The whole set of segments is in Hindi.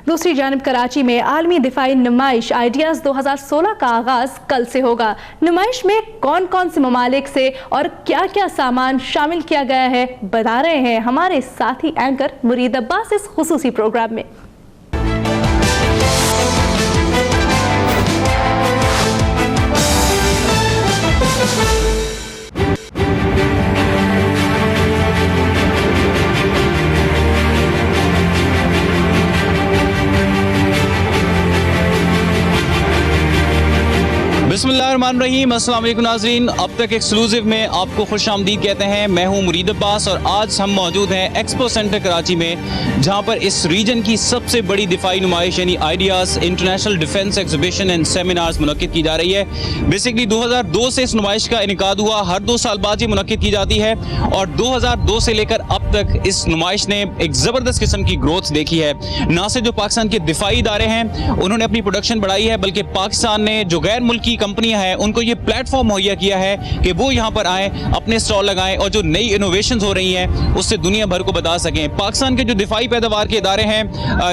दूसरी जानिब कराची में आलमी दिफाई नुमाइश आइडियाज़ 2016 का आगाज कल से होगा। नुमाइश में कौन कौन से ममालिक से और क्या क्या सामान शामिल किया गया है बता रहे हैं हमारे साथी एंकर मुरीद अब्बास इस खुसूसी प्रोग्राम में। बिस्मिल्लाहिर्रहमानिर्रहीम, अस्सलाम वालेकुम नाज़रीन। अब तक एक्सक्लूसिव में आपको खुशामदीद कहते हैं। मैं हूं मुरीद अब्बास और आज हम मौजूद हैं एक्सपो सेंटर कराची में, जहां पर इस रीजन की सबसे बड़ी दिफाई नुमाइश यानी IDEAS international defence exhibition and seminars मुनक्किद की जा रही है। बेसिकली 2002 से इस नुमाइश का इनेकाद हुआ, हर 2 साल बाद ये मुनक्किद की जाती है और 2002 से लेकर अब तक इस नुमाइश ने एक ज़बरदस्त किस्म की ग्रोथ देखी है। ना सिर्फ जो पाकिस्तान के दिफाई इदारे हैं उन्होंने अपनी प्रोडक्शन बढ़ाई है, बल्कि पाकिस्तान ने जो गैर मुल्की कंपनियां हैं उनको ये प्लेटफॉर्म मुहैया किया है कि वो यहाँ पर आएँ, अपने स्टॉल लगाएं और जो नई इनोवेशंस हो रही हैं उससे दुनिया भर को बता सकें। पाकिस्तान के जो दिफाई पैदावार के इदारे हैं,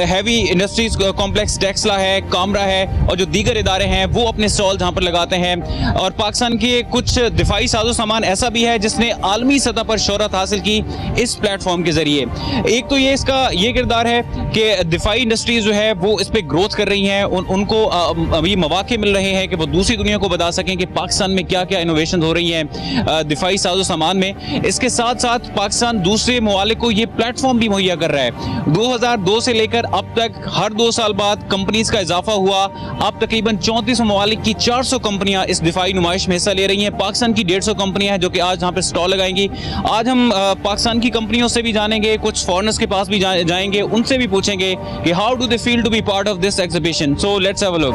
हैवी इंडस्ट्रीज कॉम्प्लेक्स टेक्सला है, कामरा है और जो दीगर इदारे हैं वो अपने स्टॉल जहाँ पर लगाते हैं। और पाकिस्तान के कुछ दिफाई साजो सामान ऐसा भी है जिसने आलमी सतह पर शोहरत हासिल की इस प्लेटफॉर्म के जरिए। एक तो ये इसका ये किरदार है कि दिफाई इंडस्ट्रीज जो है वो इस पर ग्रोथ कर रही हैं, उनको अभी मौके मिल रहे हैं कि वो दूसरी दुनिया को बता सकें कि पाकिस्तान में क्या क्या इनोवेशन हो रही हैं दिफाई साजो सामान में। इसके साथ साथ पाकिस्तान दूसरे ममालिक को ये प्लेटफॉर्म भी मुहैया कर रहा है। 2002 से लेकर अब तक हर 2 साल बाद कंपनीज का इजाफा हुआ। अब तकरीबन 34 ममालिक की 400 कंपनियां इस दिफाई नुमाइश में हिस्सा ले रही हैं। पाकिस्तान की 150 कंपनियां हैं जो कि आज यहाँ पे स्टॉल लगाएंगी। आज हम पाकिस्तान की कंपनियों से भी जानेंगे, कुछ फॉरेनर्स के पास भी जाएंगे, उनसे भी पूछेंगे कि how do they feel to be part of this exhibition. So let's have a look.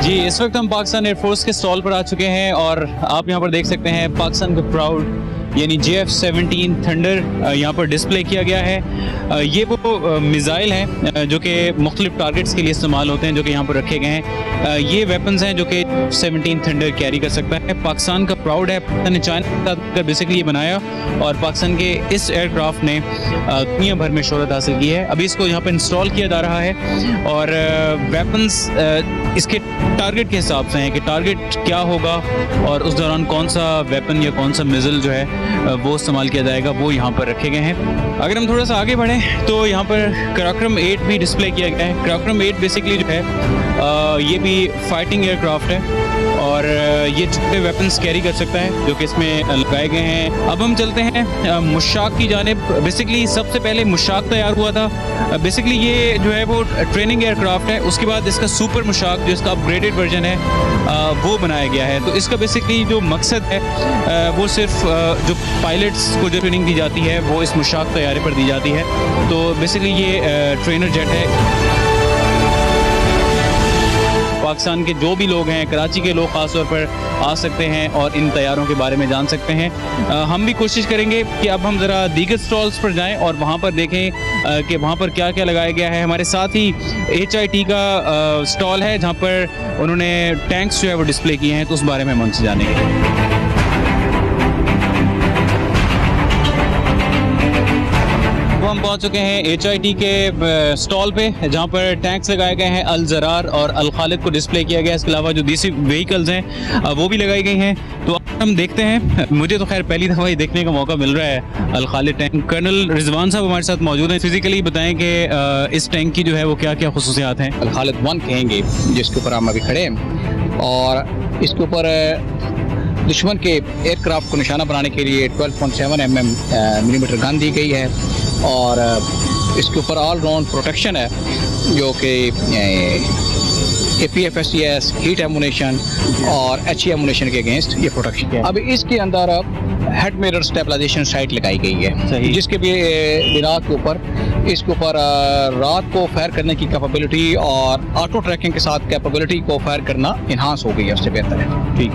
जी, इस वक्त हम पाकिस्तान एयरफोर्स के स्टॉल पर आ चुके हैं और आप यहाँ पर देख सकते हैं पाकिस्तान का प्राउड यानी JF-17 थंडर यहाँ पर डिस्प्ले किया गया है। ये वो मिसाइल हैं जो कि मुख्तलिफ टारगेट्स के लिए इस्तेमाल होते हैं, जो कि यहाँ पर रखे गए हैं। ये वेपन्स हैं जो कि 17 थंडर कैरी कर सकता है। पाकिस्तान का प्राउड है, पाकिस्तान ने चाइना का बेसिकली ये बनाया और पाकिस्तान के इस एयरक्राफ्ट ने दुनिया भर में शोहरत हासिल की है। अभी इसको यहाँ पर इंस्टॉल किया जा रहा है और वेपन्स इसके टारगेट के हिसाब से हैं कि टारगेट क्या होगा और उस दौरान कौन सा वेपन या कौन सा मिसाइल जो है वो इस्तेमाल किया जाएगा, वो यहाँ पर रखे गए हैं। अगर हम थोड़ा सा आगे बढ़ें तो यहाँ पर कराक्रम 8 भी डिस्प्ले किया गया है। कराक्रम 8 बेसिकली जो है ये भी फाइटिंग एयरक्राफ्ट है और ये जितने वेपन्स कैरी कर सकता है जो कि इसमें लगाए गए हैं। अब हम चलते हैं मुशाक की जानिब। बेसिकली सबसे पहले मुशाक तैयार हुआ था। बेसिकली ये जो है वो ट्रेनिंग एयरक्राफ्ट है, उसके बाद इसका सुपर मुशाक जो इसका अपग्रेडेड वर्जन है वो बनाया गया है। तो इसका बेसिकली जो मकसद है वो सिर्फ जो पायलट्स को जो ट्रेनिंग दी जाती है वो इस मुशाक तैयारे पर दी जाती है। तो बेसिकली ये ट्रेनर जेट है। पाकिस्तान के जो भी लोग हैं, कराची के लोग ख़ास तौर पर आ सकते हैं और इन तैयारों के बारे में जान सकते हैं। हम भी कोशिश करेंगे कि अब हम ज़रा दीगर स्टॉल्स पर जाएं और वहाँ पर देखें कि वहाँ पर क्या क्या लगाया गया है। हमारे साथ ही HIT का स्टॉल है जहाँ पर उन्होंने टैंक्स जो है वो डिस्प्ले किए हैं, तो उस बारे में हम उनसे जानेंगे। हम पहुंच चुके हैं HIT के स्टॉल पे जहां पर टैंक्स लगाए गए हैं। अल ज़रार और अल खालिद को डिस्प्ले किया गया है। इसके अलावा जो देसी व्हीकल्स हैं वो भी लगाई गई हैं। तो हम देखते हैं, मुझे तो खैर पहली दफ़ा ही देखने का मौका मिल रहा है अल खालिद टैंक। कर्नल रिजवान साहब हमारे साथ मौजूद हैं। फिजिकली बताएं कि इस टैंक की जो है वो क्या क्या खुसूसियात हैं। अल खालिद 1 कहेंगे जिसके ऊपर हम अभी खड़े हैं और इसके ऊपर दुश्मन के एयरक्राफ्ट को निशाना बनाने के लिए 12.7 मिलीमीटर गन दी गई है और इसके ऊपर ऑल राउंड प्रोटेक्शन है जो कि APFSCS हीट एमुनेशन और HE एमुनेशन के अगेंस्ट ये प्रोटेक्शन है। अब इसके अंदर हेड मिरर स्टेबलाइजेशन साइट लगाई गई है जिसके भी बिना के ऊपर इसके ऊपर रात को फायर करने की कैपेबिलिटी और ऑटो ट्रैकिंग के साथ कैपेबिलिटी को फायर करना इन्हांस हो गई है, उससे बेहतर है। ठीक,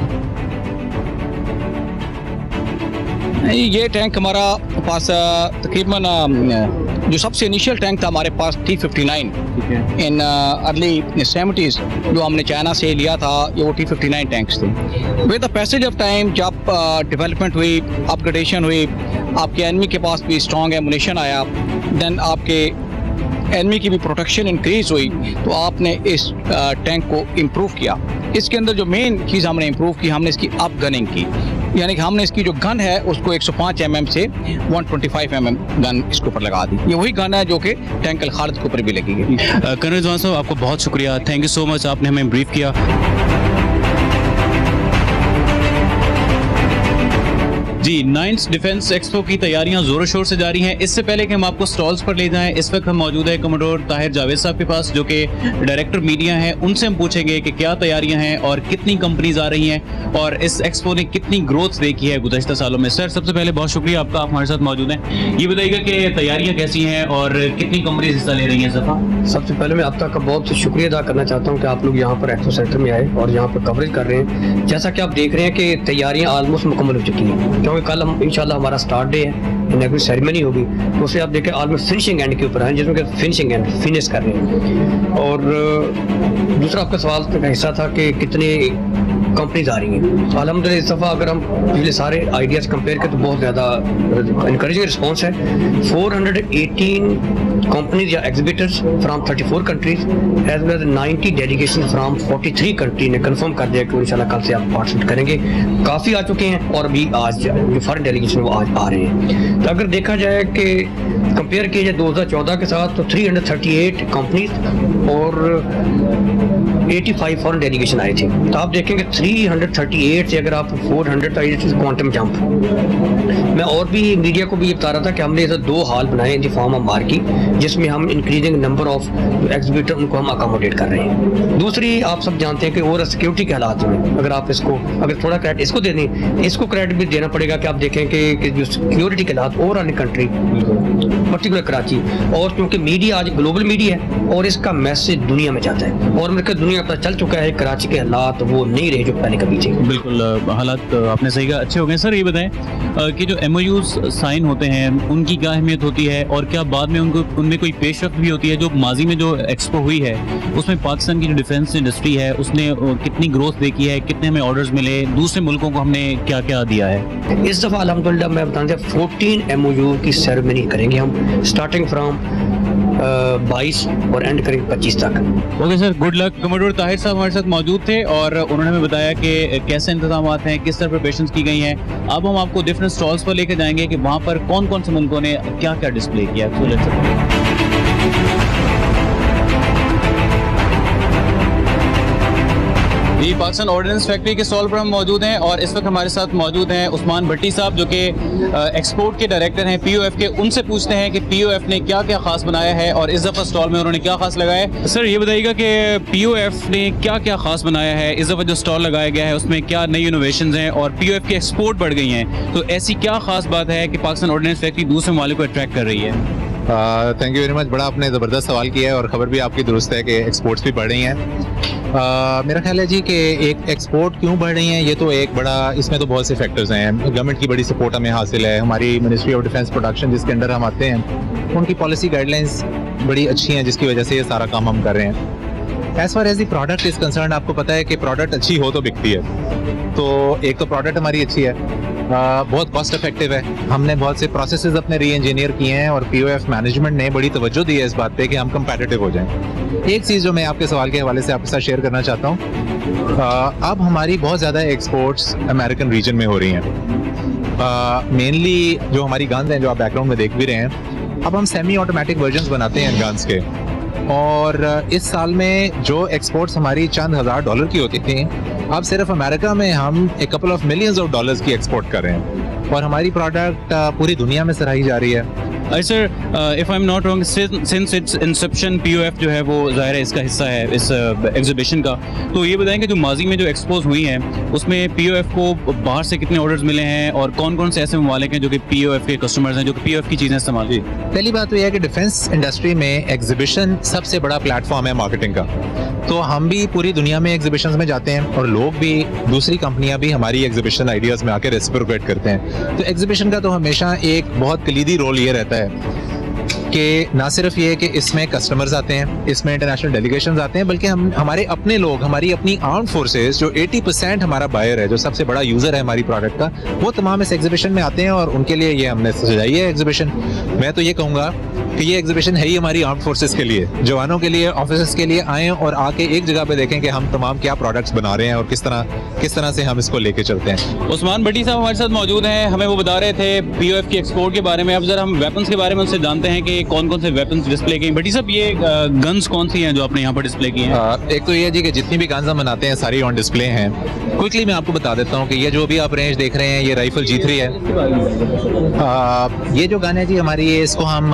ये टैंक हमारा पास तकरीबन जो सबसे इनिशियल टैंक था हमारे पास T-59 इन अर्ली 70s, जो हमने चाइना से लिया था, ये वो T-59 टैंक्स थे। With the passage of time जब डेवलपमेंट हुई, अपग्रेडेशन हुई, आपके एनिमी के पास भी स्ट्रॉन्ग एमुनेशन आया, देन आपके एनिमी की भी प्रोटेक्शन इंक्रीज हुई, तो आपने इस टैंक को इम्प्रूव किया। इसके अंदर जो मेन चीज़ हमने इम्प्रूव की, हमने इसकी अप गनिंग की, यानी कि हमने इसकी जो गन है उसको 105 mm से 125 mm गन इसके ऊपर लगा दी। ये वही गन है जो कि टैंक अल खालिद के ऊपर भी लगेगी। कर्नल रिजवान साहब, आपको बहुत शुक्रिया, थैंक यू सो मच, आपने हमें ब्रीफ किया। जी, 9th डिफेंस एक्सपो की तैयारियां जोरों शोर से जारी हैं। इससे पहले कि हम आपको स्टॉल्स पर ले जाएं, इस वक्त हम मौजूद है कमोडोर ताहिर जावेद साहब के पास, जो कि डायरेक्टर मीडिया हैं। उनसे हम पूछेंगे कि क्या तैयारियां हैं और कितनी कंपनीज आ रही हैं और इस एक्सपो ने कितनी ग्रोथ देखी है गुज़श्ता सालों में। सर, सबसे पहले बहुत शुक्रिया आपका, आप हमारे साथ मौजूद हैं। ये बताइएगा कि तैयारियाँ कैसी हैं और कितनी कंपनीज हिस्सा ले रही हैं इस दफ़ा? सबसे पहले मैं आप तक का बहुत शुक्रिया अदा करना चाहता हूँ कि आप लोग यहाँ पर एक्सपो सेंटर में आए और यहाँ पर कवरेज कर रहे हैं। जैसा कि आप देख रहे हैं कि तैयारियाँ ऑलमोस्ट मुकम्मल हो चुकी हैं, क्योंकि कल हम इंशाल्लाह हमारा स्टार्ट डे है, इनॉग्रेशन सेरेमनी होगी, तो उसे आप देखें ऑलमोस्ट फिनिशिंग एंड के ऊपर है, जिसमें कि फिनिशिंग एंड फिनिश कर रहे हैं। और दूसरा आपका सवाल का हिस्सा था कि कितने कंपनीज आ रही हैं। अल्हम्दुलिल्लाह इस दफ़ा अगर हम पिछले सारे आइडियाज़ कंपेयर करें तो बहुत ज़्यादा इनकरेजिंग रिस्पॉन्स है। 418 कंपनीज या exhibitors from 34 countries as well as 90 delegation from 43 country ने कंफर्म कर दिया कि इंशाल्लाह कल से आप पार्टिसिपेट करेंगे। काफ़ी आ चुके हैं और अभी आज जो फॉरेन डेलीगेशन वो आज आ रहे हैं। तो अगर देखा जाए कि कंपेयर किया जाए 2014 के साथ, तो 338 कंपनीज और 85 फॉरेन डेलीगेशन आए थे। तो आप देखेंगे 338 से अगर आप 400 क्वांटम जंप। मैं और भी मीडिया को भी ये बता रहा था कि हमने ऐसा 2 हॉल बनाए in the form of marquee, जिसमें हम इंक्रीजिंग नंबर ऑफ एग्जिबिटर उनको हम अकोमोडेट कर रहे हैं। दूसरी, आप सब जानते हैं कि ओवर सिक्योरिटी के हालात में अगर आप इसको अगर थोड़ा क्रेडिट इसको दे दें, इसको क्रेडिट भी देना पड़ेगा कि आप देखें कि जो सिक्योरिटी के हालात overall in country, particular Karachi, और क्योंकि मीडिया आज ग्लोबल मीडिया है और इसका मैसेज दुनिया में जाता है और मेरे को दुनिया पता चल चुका है कराची के हालात वो नहीं रहे जो पहले कभी थे। बिल्कुल, हालात आपने सही कहा, अच्छे हो गए। सर, ये बताएं कि जो MOUs साइन होते हैं उनकी क्या अहमियत होती है और क्या बाद में उनमें कोई पेशरफ्त भी होती है? जो माजी में जो एक्सपो हुई है उसमें पाकिस्तान की जो डिफेंस इंडस्ट्री है उसने कितनी ग्रोथ देखी है, कितने हमें ऑर्डर्स मिले, दूसरे मुल्कों को हमने क्या क्या दिया है? इस दफ़ा अल्हम्दुलिल्लाह मैं बताऊँ 14 MOU की सेरेमनी करेंगे हम, स्टार्टिंग फ्राम 22 और एंड करेंगे 25 तक। Okay sir, good luck. Commodore Tahir साहब हमारे साथ मौजूद थे और उन्होंने हमें बताया कि कैसे इंतजाम हैं, किस तरह प्रिपरेशन की गई हैं। अब हम आपको डिफरेंट स्टॉल्स पर लेकर जाएंगे कि वहाँ पर कौन कौन से मुल्कों ने क्या क्या डिस्प्ले किया। तो लेट्स पाकिस्तान ऑर्डिनेंस फैक्ट्री के स्टॉल पर हम मौजूद हैं और इस वक्त हमारे साथ मौजूद हैं उस्मान भट्टी साहब, जो कि एक्सपोर्ट के डायरेक्टर हैं POF के। उनसे पूछते हैं कि POF ने क्या क्या खास बनाया है और इस दफ़ा स्टॉल में उन्होंने क्या खास लगाया है। सर, ये बताइएगा कि POF ने क्या क्या खास बनाया है, इस दफ़ा जो स्टॉल लगाया गया है उसमें क्या नई इनोवेशंस हैं और POF की एक्सपोर्ट बढ़ गई हैं, तो ऐसी क्या खास बात है कि पाकिस्तान ऑर्डिनेंस फैक्ट्री दूसरे ममालिक को अट्रैक्ट कर रही है? Thank you very much. बड़ा आपने ज़बरदस्त सवाल किया है और ख़बर भी आपकी दुरुस्त है कि एक्सपोर्ट्स भी बढ़ रही हैं। मेरा ख्याल है जी कि एक एक्सपोर्ट क्यों बढ़ रही हैं, ये तो एक बड़ा, इसमें तो बहुत से फैक्टर्स हैं। गवर्नमेंट की बड़ी सपोर्ट हमें हासिल है, हमारी मिनिस्ट्री ऑफ डिफेंस प्रोडक्शन जिसके अंडर हम आते हैं, उनकी पॉलिसी गाइडलाइंस बड़ी अच्छी हैं जिसकी वजह से ये सारा काम हम कर रहे हैं। As far as the product is concern, आपको पता है कि प्रोडक्ट अच्छी हो तो बिकती है। तो एक तो प्रोडक्ट हमारी अच्छी है, बहुत कॉस्ट इफेक्टिव है, हमने बहुत से प्रोसेसेस अपने री इंजीनियर किए हैं और POF मैनेजमेंट ने बड़ी तवज्जो दी है इस बात पे कि हम कंपेटिटिव हो जाएं। एक चीज़ जो मैं आपके सवाल के हवाले से आपके साथ शेयर करना चाहता हूँ, अब हमारी बहुत ज़्यादा एक्सपोर्ट्स अमेरिकन रीजन में हो रही हैं। मेनली जो हमारी गन्स हैं जो आप बैकग्राउंड में देख भी रहे हैं, अब हम सेमी ऑटोमेटिक वर्जन्स बनाते हैं गन्स के, और इस साल में जो एक्सपोर्ट्स हमारी चंद हज़ार डॉलर की होती थी, अब सिर्फ अमेरिका में हम एक couple of millions of dollars की एक्सपोर्ट कर रहे हैं और हमारी प्रोडक्ट पूरी दुनिया में सराही जा रही है। Sir, if I am not wrong, since its inception POF जो है वो ज़ाहिर है इसका हिस्सा है इस एग्जीबिशन का, तो ये बताएंगे जो माजी में जो एक्सपोज हुई हैं उसमें POF को बाहर से कितने ऑर्डर्स मिले हैं और कौन कौन से ऐसे ममालिक हैं जो कि POF के कस्टमर्स हैं जो कि POF की चीज़ें इस्तेमाल की? पहली बात तो यह है कि डिफेंस इंडस्ट्री में एग्जीबिशन सबसे बड़ा प्लेटफॉर्म है मार्केटिंग का, तो हम भी पूरी दुनिया में एग्जीबिशंस में जाते हैं और लोग भी, दूसरी कंपनियां भी हमारी एग्जीबिशन आइडियाज़ में आकर रेसिप्रोकेट करते हैं। तो एग्जीबिशन का तो हमेशा एक बहुत कलीदी रोल ये रहता है कि ना सिर्फ ये कि इसमें कस्टमर्स आते हैं, इसमें इंटरनेशनल डेलीगेशंस आते हैं, बल्कि हम हमारे अपने लोग, हमारी अपनी आर्म्ड फोर्सेस जो 80% हमारा बायर है, जो सबसे बड़ा यूजर है हमारी प्रोडक्ट का, वो तमाम इस एग्जीबिशन में आते हैं और उनके लिए ये हमने सजाई है एग्जीबिशन। मैं तो ये कहूँगा कि ये एग्जीबिशन है ही हमारी आर्म्ड फोर्सेस के लिए, जवानों के लिए, ऑफिसर्स के लिए आएँ और आके एक जगह पे देखें कि हम तमाम क्या प्रोडक्ट्स बना रहे हैं और किस तरह से हम इसको लेके चलते हैं। उस्मान भट्टी साहब हमारे साथ मौजूद हैं, हमें वो बता रहे थे पीओएफ की एक्सपोर्ट के बारे में। अब जरा हम वेपन्स के बारे में उनसे जानते हैं कि कौन कौन से वेपन्स डिस्प्ले किए। भट्टी साहब, ये गन्स कौन सी हैं जो आपने यहाँ पर डिस्प्ले की हैं? एक तो ये जी कि जितनी भी गन्स हम बनाते हैं सारी ऑन डिस्प्ले हैं। क्विकली मैं आपको बता देता हूँ कि ये जो भी आप रेंज देख रहे हैं, ये राइफल G3 है। ये जो गन है जी हमारी, इसको हम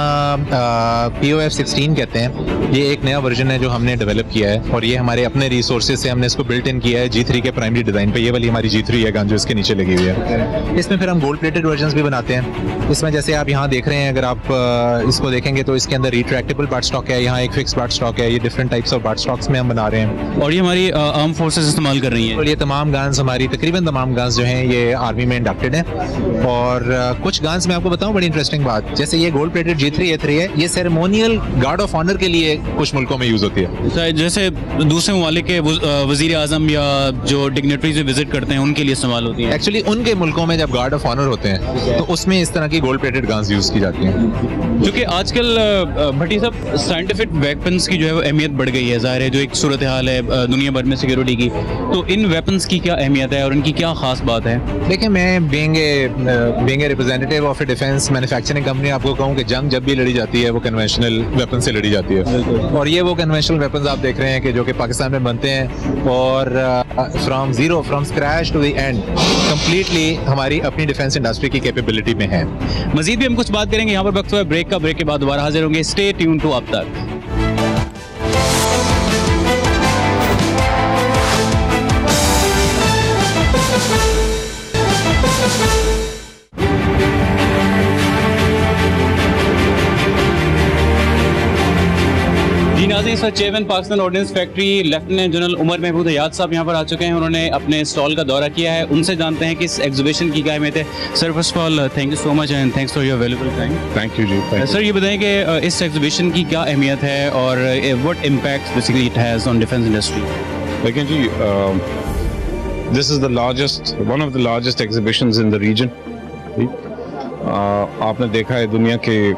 POF 16 कहते हैं। ये एक नया वर्जन है जो हमने डेवलप किया है और ये हमारे अपने रिसोर्सेज से हमने इसको बिल्ट इन किया है G3 के प्राइमरी डिजाइन पे। ये वाली हमारी G3 है गन जो इसके नीचे लगी हुई है। इसमें फिर हम गोल्ड प्लेटेड वर्जन्स भी बनाते हैं। इसमें जैसे आप यहाँ देख रहे हैं, अगर आप इसको देखेंगे तो इसके अंदर रिट्रैक्टेबल पार्ट स्टॉक है, यहाँ एक फिक्स पार्ट स्टॉक है। ये different types of part stocks में हम बना रहे हैं और ये हमारी आर्म फोर्सेस इस्तेमाल कर रही हैं। और ये तमाम गन्स हमारी, तकरीबन तमाम गन्स जो हैं ये आर्मी में इंडक्टेड हैं। और कुछ गन्स मैं आपको बताऊं, बड़ी इंटरेस्टिंग बात, जैसे ये गोल्ड प्लेटेड G3 A3 है, ये सेरेमोनियल गार्ड ऑफ ऑनर के लिए कुछ मुल्कों में यूज होती है। जैसे दूसरे ममालिक के वजीर आजम या जो डिग्नेटरीज विजिट करते हैं उनके लिए इस्तेमाल होती है। एक्चुअली उनके मुल्कों में जब गार्ड ऑफ ऑनर होते हैं तो उसमें इस तरह की गोल्ड प्लेटेड गन्स यूज की जाती हैं। क्योंकि आजकल भट्टी साहब साइंटिफिक वेपन्स की जो है वो अहमियत बढ़ गई है, जाहिर है जो एक सूरत हाल है दुनिया भर में सिक्योरिटी की, तो इन वेपन्स की क्या अहमियत है और इनकी क्या खास बात है? देखिए, मैं being a representative of A defence manufacturing company आपको कहूँ कि जंग जब भी लड़ी जाती है वो कन्वेंशनल वेपन से लड़ी जाती है। और ये वो कन्वेंशनल वेपन्स आप देख रहे हैं कि जो कि पाकिस्तान में बनते हैं और from scratch to the end completely हमारी अपनी डिफेंस इंडस्ट्री की कैपेबिलिटी में है। मजीद भी हम कुछ बात करेंगे, यहाँ पर वक्त हुआ ब्रेक का। ब्रेक के बाद दोबारा हाजिर होंगे। स्टे ट्यून टू अब तक। इस वक्त chairman Pakistan ordnance factory lieutenant general Umar Mahmood Hayat साहब यहाँ पर आ चुके हैं। उन्होंने अपने स्टॉल का दौरा किया है, उनसे जानते हैं कि इस एग्जीबिशन की क्या अहमियत है। Sir, first of all thank you so much and thanks for your valuable time. Thank you ji. Sir, ये बताएं कि इस एग्जीबिशन की क्या अहमियत है और what impact basically it has on defence industry. लेकिन जी, this is the largest, one of the largest exhibitions in the region. आपने देखा है दुनिया के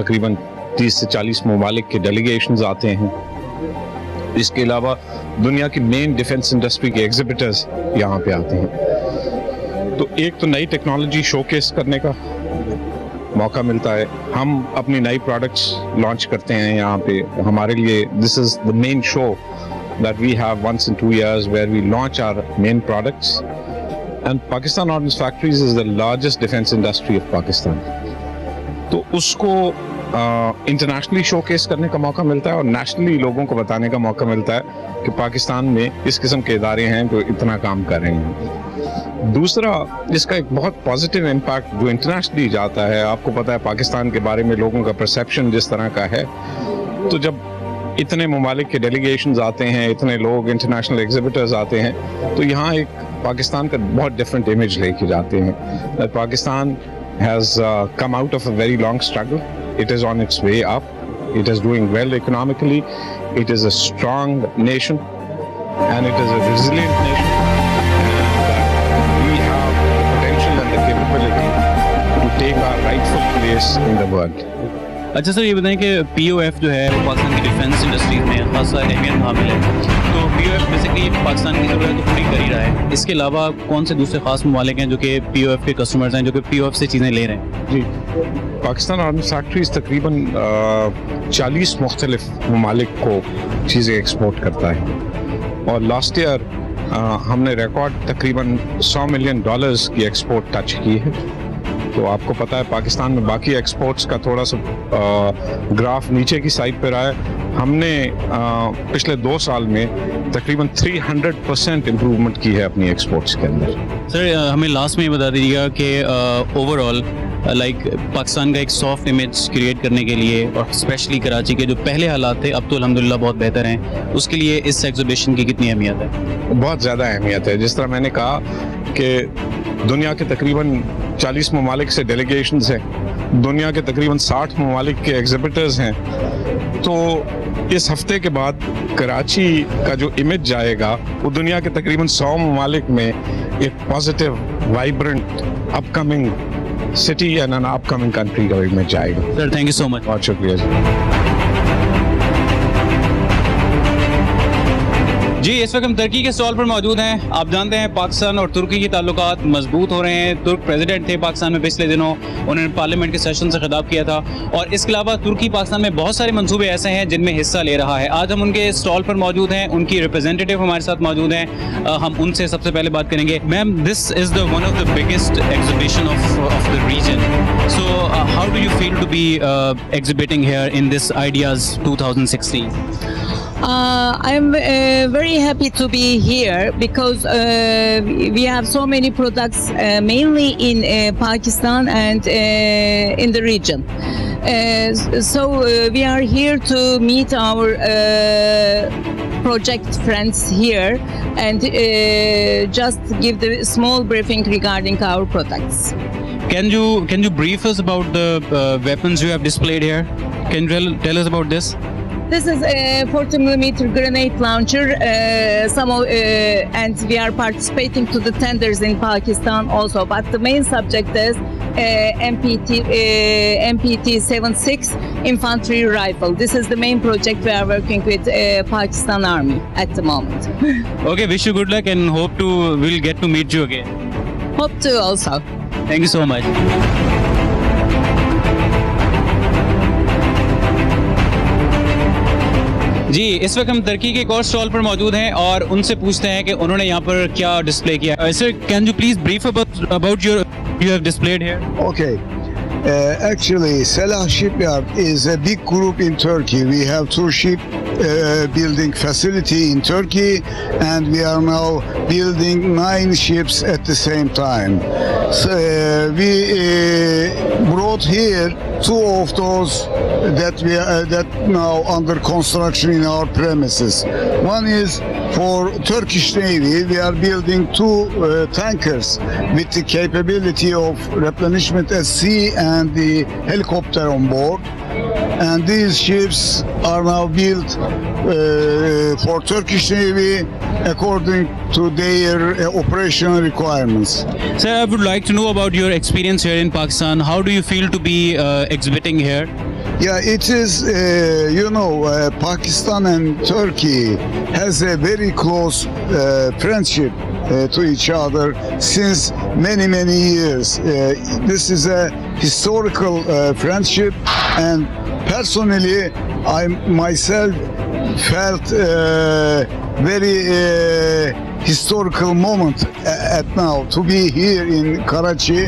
तकरीबन 30 से 40 ममालिक के डेलीगेशंस आते हैं। इसके अलावा दुनिया की मेन डिफेंस इंडस्ट्री के एग्जिबिटर्स यहाँ पे आते हैं। तो एक तो नई टेक्नोलॉजी शोकेस करने का मौका मिलता है। हम अपनी नई प्रोडक्ट्स लॉन्च करते हैं यहाँ पे। हमारे लिए this is the main show that we have once in 2 years where we launch our main products. And Pakistan ordnance factories is the largest defence industry of Pakistan. तो उसको इंटरनेशनली शोकेस करने का मौका मिलता है और नेशनली लोगों को बताने का मौका मिलता है कि पाकिस्तान में इस किस्म के इदारे हैं जो इतना काम कर रहे हैं। दूसरा, इसका एक बहुत पॉजिटिव इम्पैक्ट जो इंटरनेशनली जाता है। आपको पता है पाकिस्तान के बारे में लोगों का परसेप्शन जिस तरह का है, तो जब इतने ममालिक के डेलीगेशंस आते हैं, इतने लोग इंटरनेशनल एग्जिबिटर्स आते हैं, तो यहाँ एक पाकिस्तान का बहुत डिफरेंट इमेज लेके जाते हैं। Pakistan has come out of a very long struggle. It is on its way up. It is doing well economically. It is a strong nation and it is a resilient nation. And we have the potential and the capability to take our rightful place in the world. अच्छा सर, ये बताएं कि POF जो है वो पाकिस्तान की डिफेंस इंडस्ट्रीज में खासा अहमियत हामिल है। तो POF बेसिकली पाकिस्तान की ज़रूरत तो पूरी कर ही रहा है। इसके अलावा कौन से दूसरे खास ममालिक हैं जो कि POF के कस्टमर्स हैं, जो कि POF से चीज़ें ले रहे हैं? जी, पाकिस्तान ऑर्डिनेंस फैक्ट्रीज तकरीबन 40 मुख्तलिफ ममालिक को चीज़ें एक्सपोर्ट करता है। और लास्ट ईयर हमने रिकॉर्ड तकरीबन $100 मिलियन की एक्सपोर्ट टच की है। तो आपको पता है पाकिस्तान में बाकी एक्सपोर्ट्स का थोड़ा सा ग्राफ नीचे की साइड पर रहा है। हमने पिछले 2 साल में तकरीबन 300% इम्प्रूवमेंट की है अपनी एक्सपोर्ट्स के अंदर। सर, हमें लास्ट में ये बता दीजिएगा कि ओवरऑल लाइक पाकिस्तान का एक सॉफ्ट इमेज क्रिएट करने के लिए और स्पेशली कराची के जो पहले हालात थे अब तो अल्हम्दुलिल्लाह बहुत बेहतर हैं, उसके लिए इस एग्जीबिशन की कितनी अहमियत है? बहुत ज़्यादा अहमियत है। जिस तरह मैंने कहा कि दुनिया के तकरीबन 40 ममालिक से डेलीगेशंस हैं, दुनिया के तकरीबन 60 ममालिक के एग्जिबिटर्स हैं। तो इस हफ्ते के बाद कराची का जो इमेज जाएगा वो दुनिया के तकरीबन 100 ममालिक में एक positive, vibrant, upcoming city and an upcoming country का इमेज जाएगा। Sir thank you so much. बहुत शुक्रिया जी। जी इस वक्त हम तुर्की के स्टॉल पर मौजूद हैं। आप जानते हैं पाकिस्तान और तुर्की के ताल्लुकात मजबूत हो रहे हैं। तुर्क प्रेसिडेंट थे पाकिस्तान में पिछले दिनों, उन्होंने पार्लियामेंट के सेशन से खिताब किया था और इसके अलावा तुर्की पाकिस्तान में बहुत सारे मंसूबे ऐसे हैं जिनमें हिस्सा ले रहा है। आज हम उनके स्टॉल पर मौजूद हैं, उनकी रिप्रेजेंटेटिव हमारे साथ मौजूद हैं। हम उनसे सबसे पहले बात करेंगे। Ma'am, this is the one of the biggest exhibition of the region, so how do you feel to be exhibiting here in this IDEAS 2016? I'm very happy to be here because we have so many products, mainly in Pakistan and in the region. So we are here to meet our project friends here and just give the small briefing regarding our products. Can you brief us about the weapons you have displayed here? Can you tell us about this? This is a 40mm grenade launcher. And we are participating to the tenders in Pakistan also. But the main subject is MPT-76 infantry rifle. This is the main project we are working with Pakistan Army at the moment. Okay, wish you good luck and we'll get to meet you again. Hope to also. Thank you so much. जी इस वक्त हम तुर्की के एक और स्टॉल पर मौजूद हैं और उनसे पूछते हैं कि उन्होंने यहाँ पर क्या डिस्प्ले किया। Sir can you please brief about your you have displayed here? Okay. Actually, Salah Shipyard is a big group in Turkey. We have two ship building facility in Turkey, and we are now building 9 ships at the same time. So, we brought here 2 of those that now under construction in our premises. One is for Turkish Navy. We are building 2 tankers with the capability of replenishment at sea and the helicopter on board. And these ships are now built for Turkish Navy according to their operational requirements. Sir, I would like to know about your experience here in Pakistan. How do you feel to be exhibiting here? Yeah, it is, Pakistan and Turkey has a very close friendship to each other since many, many years. This is a historical friendship, and personally, I myself felt very historical moment at now to be here in Karachi.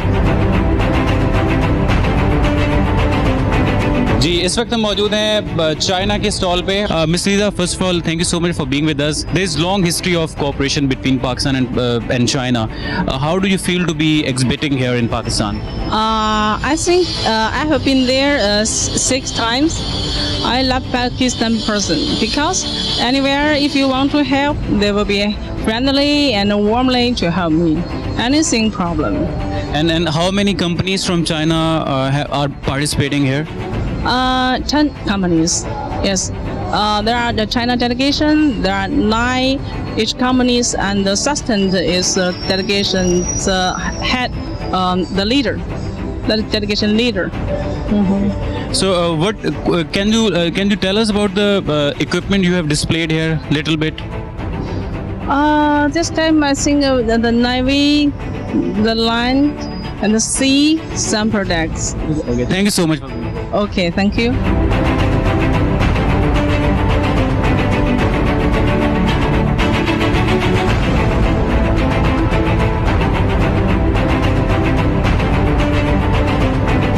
जी इस वक्त हम मौजूद हैं चाइना के स्टॉल पे। Miss Lisa, first of all thank you so much for being with us. There is long history of cooperation between Pakistan and China. How do you feel to be exhibiting here in Pakistan? I think I have been there 6 times. I love Pakistan person because anywhere if you want to help, they will be friendly and warmly to help me. Anything problem. And how many companies from China are participating here? 10 companies. Yes. There are the China delegation. There are 9 each companies, and the assistant is delegation's head, the leader, the delegation leader. So, what can you tell us about the equipment you have displayed here? Little bit. This time I think the Navy, the land, and the sea, some products. Okay. Thank you so much. Okay, thank you.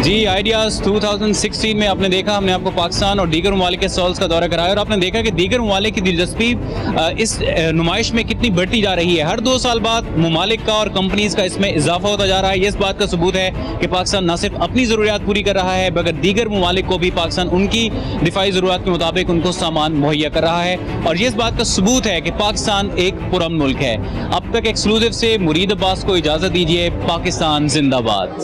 जी जी आइडियाज़ 2016 में आपने देखा, हमने आपको पाकिस्तान और दीगर ममालिक के स्टॉल्स का दौरा कराया और आपने देखा कि दीगर ममालिक की दिलचस्पी इस नुमाइश में कितनी बढ़ती जा रही है। हर 2 साल बाद ममालिक का और कंपनीज का इसमें इजाफा होता जा रहा है। ये इस बात का सबूत है कि पाकिस्तान न सिर्फ अपनी ज़रूरियात पूरी कर रहा है बल्कि दीगर ममालिक को भी पाकिस्तान उनकी दिफाई ज़रूरत के मुताबिक उनको सामान मुहैया कर रहा है और ये इस बात का सबूत है कि पाकिस्तान एक पुरअमन मुल्क है। अब तक एक्सक्लूसिव से मुरीद अब्बास को इजाज़त दीजिए। पाकिस्तान जिंदाबाद।